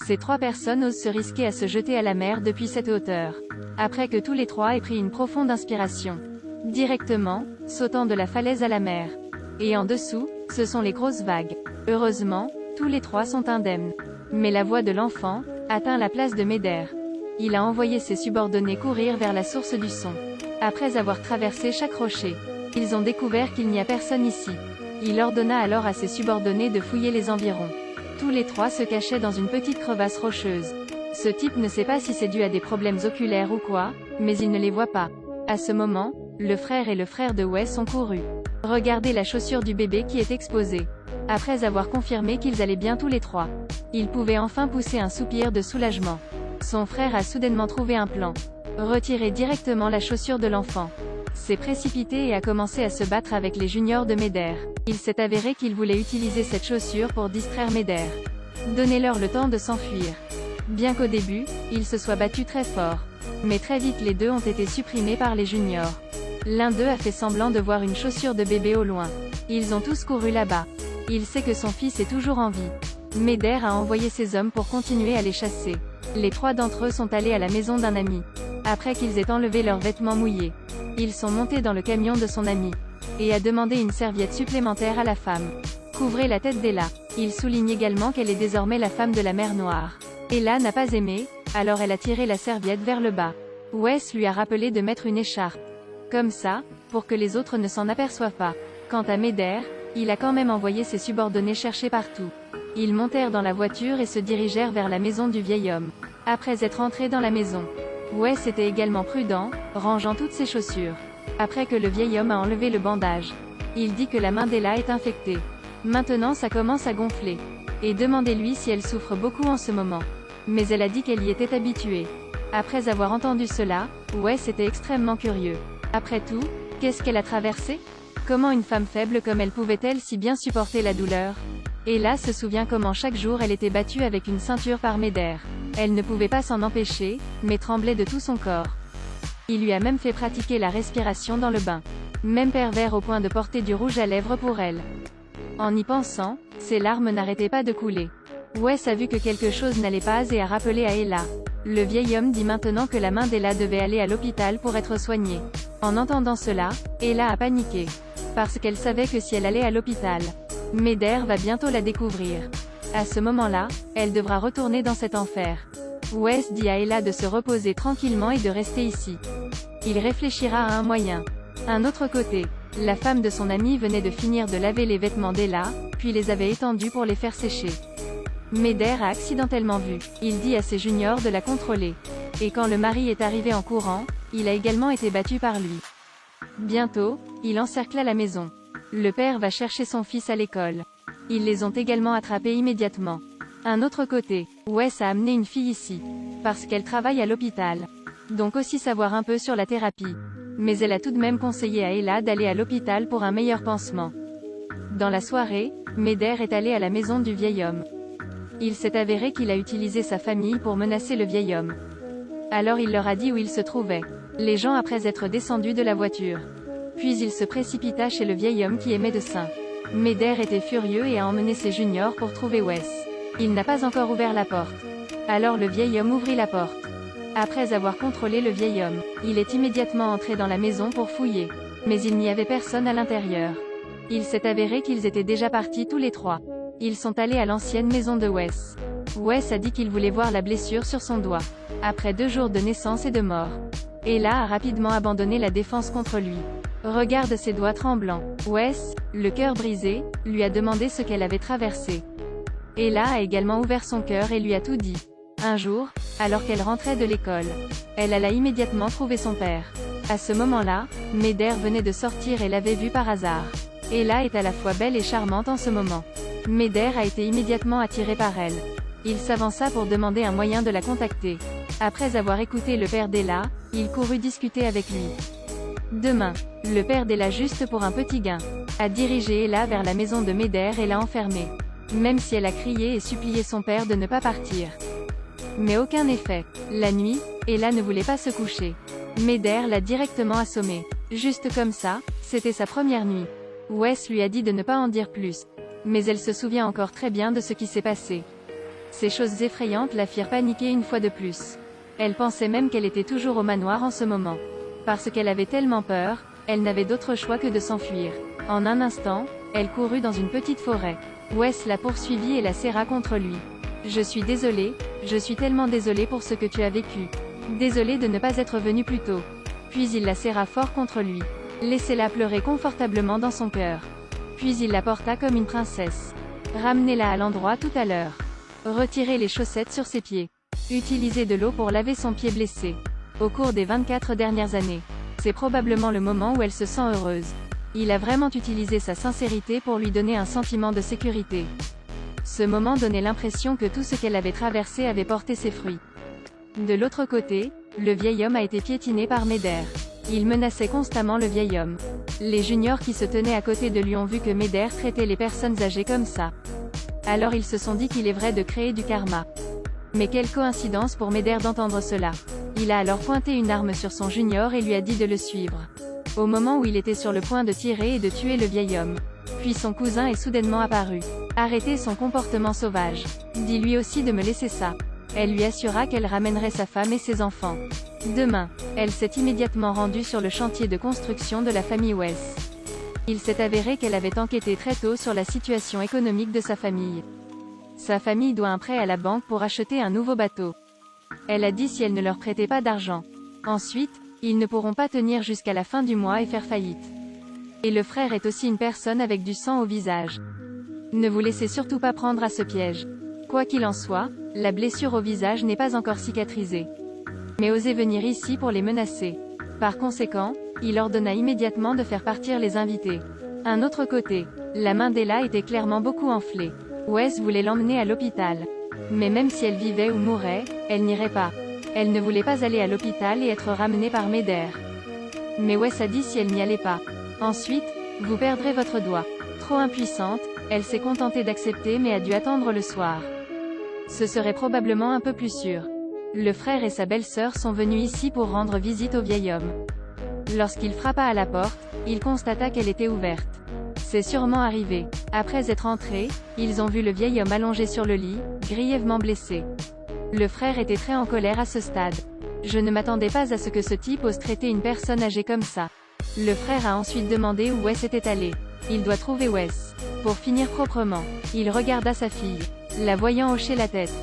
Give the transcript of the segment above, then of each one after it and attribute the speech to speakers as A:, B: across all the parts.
A: Ces trois personnes osent se risquer à se jeter à la mer depuis cette hauteur. Après que tous les trois aient pris une profonde inspiration. Directement, sautant de la falaise à la mer. Et en dessous, ce sont les grosses vagues. Heureusement, tous les trois sont indemnes. Mais la voix de l'enfant atteint la place de Médère. Il a envoyé ses subordonnés courir vers la source du son. Après avoir traversé chaque rocher, ils ont découvert qu'il n'y a personne ici. Il ordonna alors à ses subordonnés de fouiller les environs. Tous les trois se cachaient dans une petite crevasse rocheuse. Ce type ne sait pas si c'est dû à des problèmes oculaires ou quoi, mais il ne les voit pas. À ce moment, le frère et le frère de Wes ont couru. Regardez la chaussure du bébé qui est exposée. Après avoir confirmé qu'ils allaient bien tous les trois, il pouvait enfin pousser un soupir de soulagement. Son frère a soudainement trouvé un plan. Retirer directement la chaussure de l'enfant. S'est précipité et a commencé à se battre avec les juniors de Médère. Il s'est avéré qu'il voulait utiliser cette chaussure pour distraire Médère. Donnez-leur le temps de s'enfuir. Bien qu'au début, ils se soient battus très fort. Mais très vite les deux ont été supprimés par les juniors. L'un d'eux a fait semblant de voir une chaussure de bébé au loin. Ils ont tous couru là-bas. Il sait que son fils est toujours en vie. Médère a envoyé ses hommes pour continuer à les chasser. Les trois d'entre eux sont allés à la maison d'un ami. Après qu'ils aient enlevé leurs vêtements mouillés, ils sont montés dans le camion de son ami, et a demandé une serviette supplémentaire à la femme. Couvrez la tête d'Ella. Il souligne également qu'elle est désormais la femme de la mer Noire. Ella n'a pas aimé, alors elle a tiré la serviette vers le bas. Wes lui a rappelé de mettre une écharpe. Comme ça, pour que les autres ne s'en aperçoivent pas. Quant à Médère, il a quand même envoyé ses subordonnés chercher partout. Ils montèrent dans la voiture et se dirigèrent vers la maison du vieil homme. Après être entrés dans la maison, Wes était également prudent, rangeant toutes ses chaussures. Après que le vieil homme a enlevé le bandage, il dit que la main d'Ella est infectée. Maintenant ça commence à gonfler. Et demandez-lui si elle souffre beaucoup en ce moment. Mais elle a dit qu'elle y était habituée. Après avoir entendu cela, Wes était extrêmement curieux. Après tout, qu'est-ce qu'elle a traversé? Comment une femme faible comme elle pouvait-elle si bien supporter la douleur? Ella se souvient comment chaque jour elle était battue avec une ceinture par Médère. Elle ne pouvait pas s'en empêcher, mais tremblait de tout son corps. Il lui a même fait pratiquer la respiration dans le bain. Même pervers au point de porter du rouge à lèvres pour elle. En y pensant, ses larmes n'arrêtaient pas de couler. Wes a vu que quelque chose n'allait pas et a rappelé à Ella. Le vieil homme dit maintenant que la main d'Ella devait aller à l'hôpital pour être soignée. En entendant cela, Ella a paniqué. Parce qu'elle savait que si elle allait à l'hôpital, Médère va bientôt la découvrir. À ce moment-là, elle devra retourner dans cet enfer. Wes dit à Ella de se reposer tranquillement et de rester ici. Il réfléchira à un moyen. Un autre côté, la femme de son ami venait de finir de laver les vêtements d'Ella, puis les avait étendus pour les faire sécher. Médère a accidentellement vu. Il dit à ses juniors de la contrôler. Et quand le mari est arrivé en courant, il a également été battu par lui. Bientôt, il encercla la maison. Le père va chercher son fils à l'école. Ils les ont également attrapés immédiatement. Un autre côté, Wes a amené une fille ici. Parce qu'elle travaille à l'hôpital. Donc aussi savoir un peu sur la thérapie. Mais elle a tout de même conseillé à Ella d'aller à l'hôpital pour un meilleur pansement. Dans la soirée, Médère est allé à la maison du vieil homme. Il s'est avéré qu'il a utilisé sa famille pour menacer le vieil homme. Alors il leur a dit où il se trouvait. Les gens après être descendus de la voiture. Puis il se précipita chez le vieil homme qui est médecin. Médère était furieux et a emmené ses juniors pour trouver Wes. Il n'a pas encore ouvert la porte. Alors le vieil homme ouvrit la porte. Après avoir contrôlé le vieil homme, il est immédiatement entré dans la maison pour fouiller. Mais il n'y avait personne à l'intérieur. Il s'est avéré qu'ils étaient déjà partis tous les trois. Ils sont allés à l'ancienne maison de Wes. Wes a dit qu'il voulait voir la blessure sur son doigt. Après 2 jours de naissance et de mort. Ella a rapidement abandonné la défense contre lui. Regarde ses doigts tremblants. Wes, le cœur brisé, lui a demandé ce qu'elle avait traversé. Ella a également ouvert son cœur et lui a tout dit. Un jour, alors qu'elle rentrait de l'école, elle alla immédiatement trouver son père. À ce moment-là, Médère venait de sortir et l'avait vu par hasard. Ella est à la fois belle et charmante en ce moment. Médère a été immédiatement attiré par elle. Il s'avança pour demander un moyen de la contacter. Après avoir écouté le père d'Ella, il courut discuter avec lui. Demain, le père d'Ella juste pour un petit gain, a dirigé Ella vers la maison de Médère et l'a enfermée. Même si elle a crié et supplié son père de ne pas partir. Mais aucun effet. La nuit, Ella ne voulait pas se coucher. Médère l'a directement assommée. Juste comme ça, c'était sa première nuit. Wes lui a dit de ne pas en dire plus. Mais elle se souvient encore très bien de ce qui s'est passé. Ces choses effrayantes la firent paniquer une fois de plus. Elle pensait même qu'elle était toujours au manoir en ce moment. Parce qu'elle avait tellement peur, elle n'avait d'autre choix que de s'enfuir. En un instant, elle courut dans une petite forêt. Wes la poursuivit et la serra contre lui. Je suis tellement désolé pour ce que tu as vécu. Désolé de ne pas être venu plus tôt. Puis il la serra fort contre lui. Laissez-la pleurer confortablement dans son cœur. Puis il la porta comme une princesse. Ramenez-la à l'endroit tout à l'heure. Retirez les chaussettes sur ses pieds. Utilisez de l'eau pour laver son pied blessé. Au cours des 24 dernières années, c'est probablement le moment où elle se sent heureuse. Il a vraiment utilisé sa sincérité pour lui donner un sentiment de sécurité. Ce moment donnait l'impression que tout ce qu'elle avait traversé avait porté ses fruits. De l'autre côté, le vieil homme a été piétiné par Meder. Il menaçait constamment le vieil homme. Les juniors qui se tenaient à côté de lui ont vu que Meder traitait les personnes âgées comme ça. Alors ils se sont dit qu'il est vrai de créer du karma. Mais quelle coïncidence pour Meder d'entendre cela. Il a alors pointé une arme sur son junior et lui a dit de le suivre. Au moment où il était sur le point de tirer et de tuer le vieil homme. Puis son cousin est soudainement apparu. Arrêtez son comportement sauvage. Dis-lui aussi de me laisser ça. Elle lui assura qu'elle ramènerait sa femme et ses enfants. Demain, elle s'est immédiatement rendue sur le chantier de construction de la famille Wes. Il s'est avéré qu'elle avait enquêté très tôt sur la situation économique de sa famille. Sa famille doit un prêt à la banque pour acheter un nouveau bateau. Elle a dit si elle ne leur prêtait pas d'argent. Ensuite, ils ne pourront pas tenir jusqu'à la fin du mois et faire faillite. Et le frère est aussi une personne avec du sang au visage. Ne vous laissez surtout pas prendre à ce piège. Quoi qu'il en soit, la blessure au visage n'est pas encore cicatrisée. Mais osez venir ici pour les menacer. Par conséquent, il ordonna immédiatement de faire partir les invités. Un autre côté, la main d'Ella était clairement beaucoup enflée. Wes voulait l'emmener à l'hôpital. Mais même si elle vivait ou mourait, elle n'irait pas. Elle ne voulait pas aller à l'hôpital et être ramenée par Meder. Mais Wes a dit si elle n'y allait pas. Ensuite, vous perdrez votre doigt. Trop impuissante, elle s'est contentée d'accepter mais a dû attendre le soir. Ce serait probablement un peu plus sûr. Le frère et sa belle-sœur sont venus ici pour rendre visite au vieil homme. Lorsqu'il frappa à la porte, il constata qu'elle était ouverte. C'est sûrement arrivé. Après être entrés, ils ont vu le vieil homme allongé sur le lit, grièvement blessé. Le frère était très en colère à ce stade. Je ne m'attendais pas à ce que ce type ose traiter une personne âgée comme ça. Le frère a ensuite demandé où Wes était allé. Il doit trouver Wes. Pour finir proprement, il regarda sa fille. La voyant hocher la tête.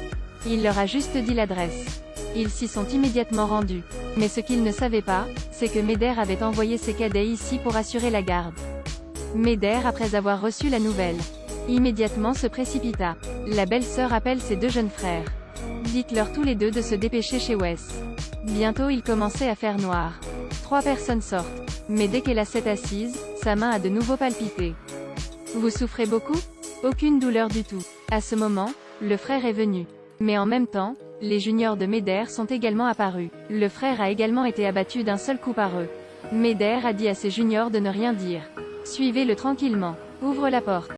A: Il leur a juste dit l'adresse. Ils s'y sont immédiatement rendus. Mais ce qu'ils ne savaient pas, c'est que Meder avait envoyé ses cadets ici pour assurer la garde. Meder, après avoir reçu la nouvelle, immédiatement se précipita. La belle-sœur appelle ses deux jeunes frères. Dites-leur tous les deux de se dépêcher chez Wes. Bientôt il commençait à faire noir. 3 personnes sortent. Mais dès qu'Ella s'est assise, sa main a de nouveau palpité. Vous souffrez beaucoup? Aucune douleur du tout. À ce moment, le frère est venu. Mais en même temps, les juniors de Meder sont également apparus. Le frère a également été abattu d'un seul coup par eux. Meder a dit à ses juniors de ne rien dire. Suivez-le tranquillement. Ouvre la porte.